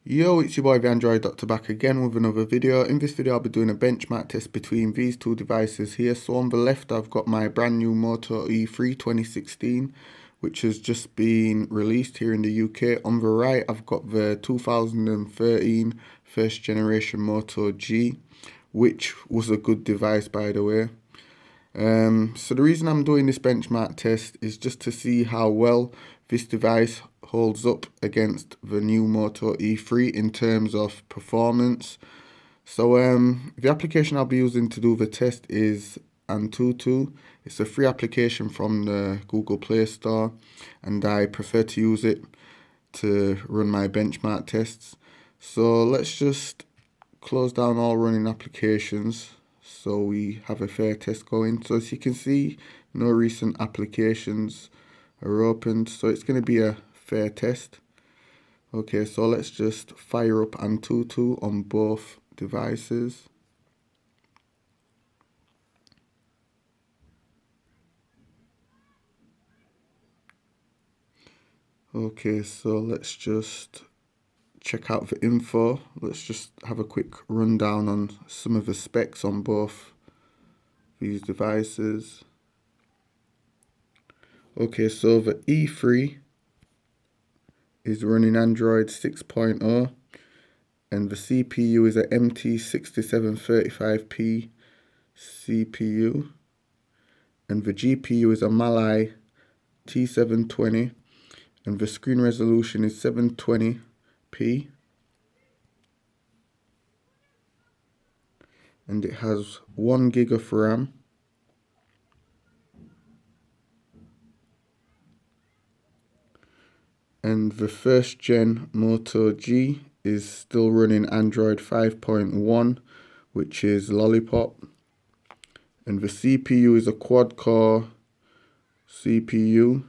Yo, it's your boy the Android Doctor back again with another video. In this video I'll be doing a benchmark test between these two devices here. So on the left I've got my brand new Moto E3 2016, which has just been released here in the UK. On the right I've got the 2013 first generation Moto G, which was a good device by the way. So the reason I'm doing this benchmark test is just to see how well this device holds up against the new Moto E3 in terms of performance. So the application I'll be using to do the test is Antutu. It's a free application from the Google Play Store, and I prefer to use it to run my benchmark tests. So let's just close down all running applications so we have a fair test going. So as you can see, no recent applications are opened, so it's going to be a fair test. Okay, so let's just fire up Antutu on both devices. Okay, so let's just check out the info. Let's just have a quick rundown on some of the specs on both these devices. Okay, so the E3 is running Android 6.0 and the CPU is a MT6735P CPU and the GPU is a Mali T720 and the screen resolution is 720p and it has 1 gig of RAM. And the first gen Moto G is still running Android 5.1, which is Lollipop. And the CPU is a quad-core CPU.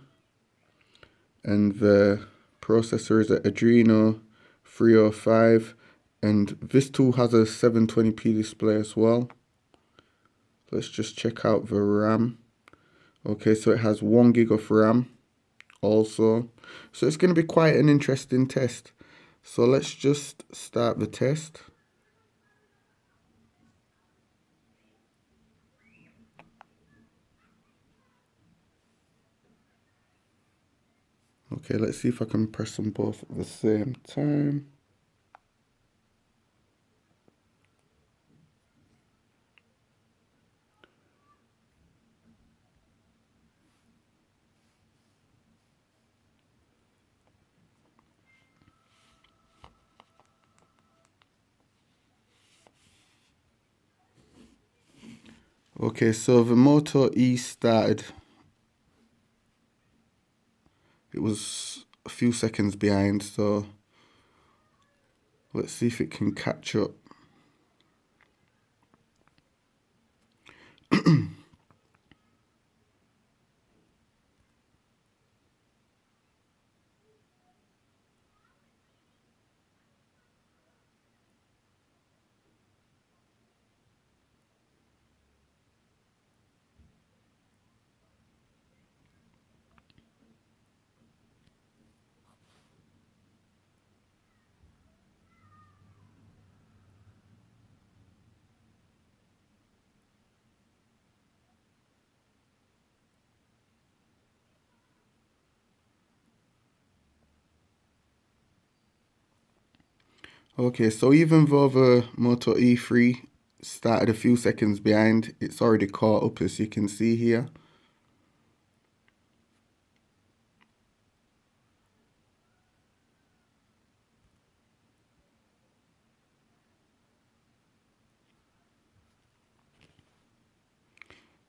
And the processor is an Adreno 305. And this tool has a 720p display as well. Let's just check out the RAM. Okay, so it has 1 gig of RAM also. So it's going to be quite an interesting test. So let's just start the test. Okay, let's see if I can press them both at the same time. Okay, so the Moto E started. It was a few seconds behind, so let's see if it can catch up. Okay, so even though the Moto E3 started a few seconds behind, it's already caught up as you can see here.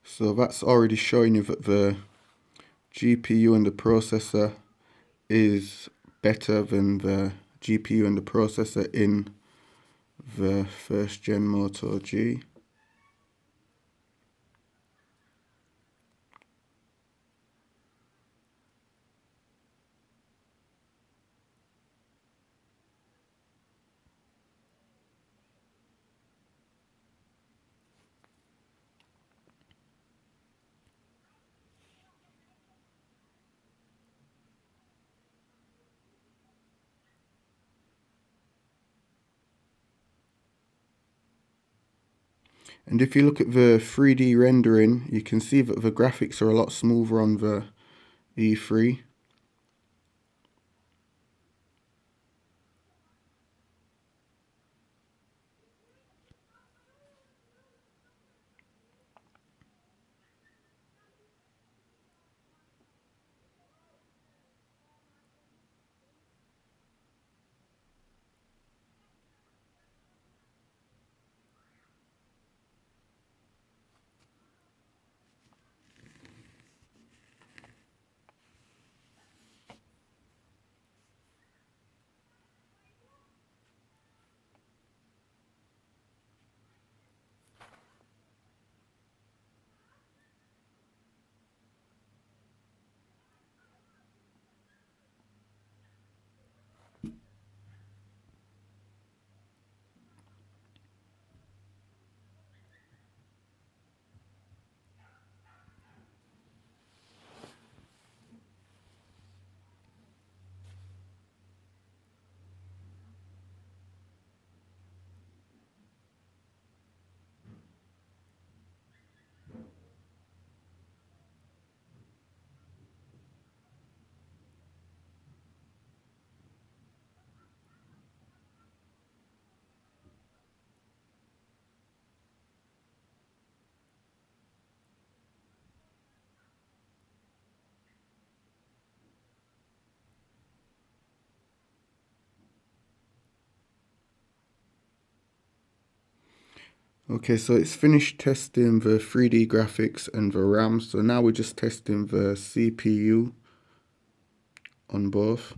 So that's already showing you that the GPU and the processor is better than the GPU and the processor in the first gen Moto G. And if you look at the 3D rendering, you can see that the graphics are a lot smoother on the E3. Okay, so it's finished testing the 3D graphics and the RAM. So now we're just testing the CPU on both.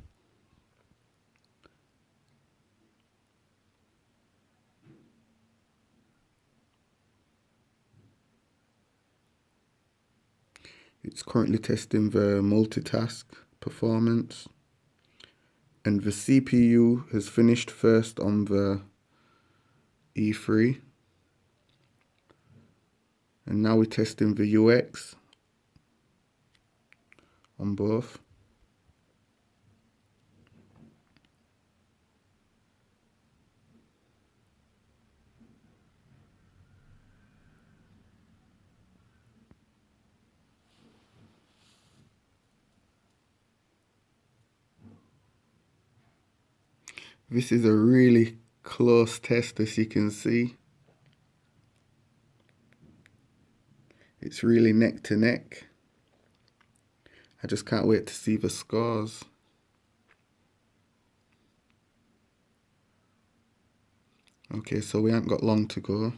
It's currently testing the multitask performance. And the CPU has finished first on the E3. And now we're testing the UX on both. This is a really close test, as you can see. It's really neck to neck. I just can't wait to see the scores. Okay, so we haven't got long to go.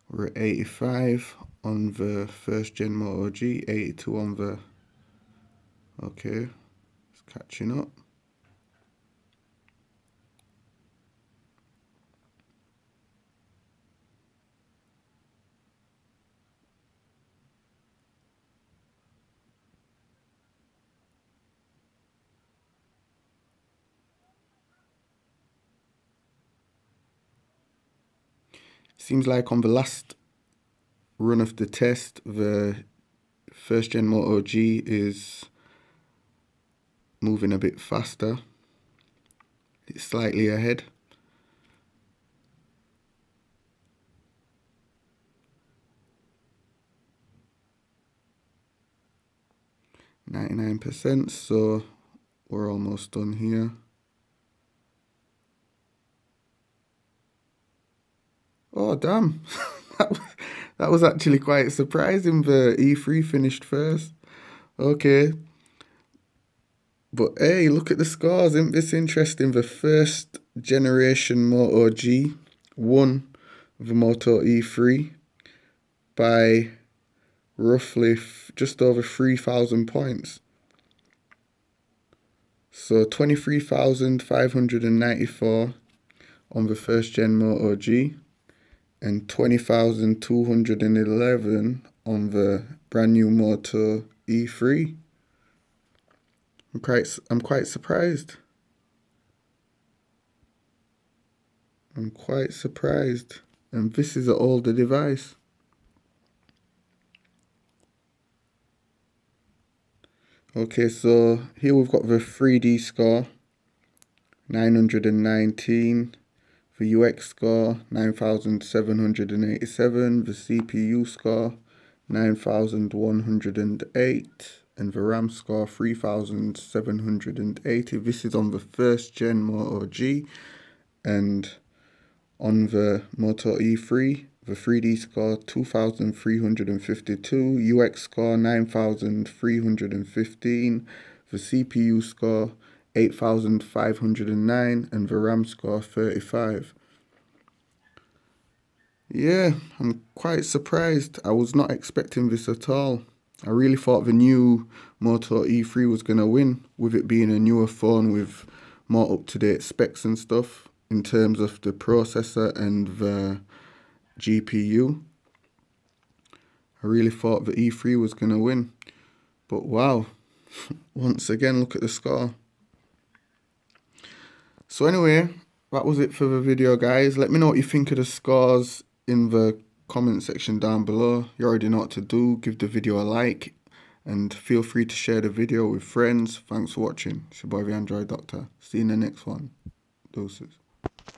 We're at 85 on the first gen Moto G, 82 on the... Okay, it's catching up. Seems like on the last run of the test, the first gen Moto G is moving a bit faster. It's slightly ahead. %, so we're almost done here. Oh damn, that was actually quite surprising. The E3 finished first. Okay, but hey, look at the scores. Isn't this interesting? The first generation Moto G won the Moto E3 by roughly just over 3,000 points. So 23,594 on the first gen Moto G and 20,211 on the brand new Moto E3. I'm quite surprised. I'm quite surprised. And this is an older device. Okay, so here we've got the 3D score, 919. The UX score, 9,787. The CPU score, 9,108. And the RAM score, 3,780. This is on the first gen Moto G. And on the Moto E3, the 3D score 2,352, UX score 9,315, the CPU score 8,509, and the RAM score 35. Yeah, I'm quite surprised. I was not expecting this at all. I really thought the new Moto E3 was going to win, with it being a newer phone with more up-to-date specs and stuff in terms of the processor and the GPU. I really thought the E3 was going to win. But wow, once again, look at the score. So anyway, that was it for the video, guys. Let me know what you think of the scores in the comment section down below. You already know what to do. Give the video a like and feel free to share the video with friends. Thanks for watching. It's your boy, the Android Doctor. See you in the next one. Deuces.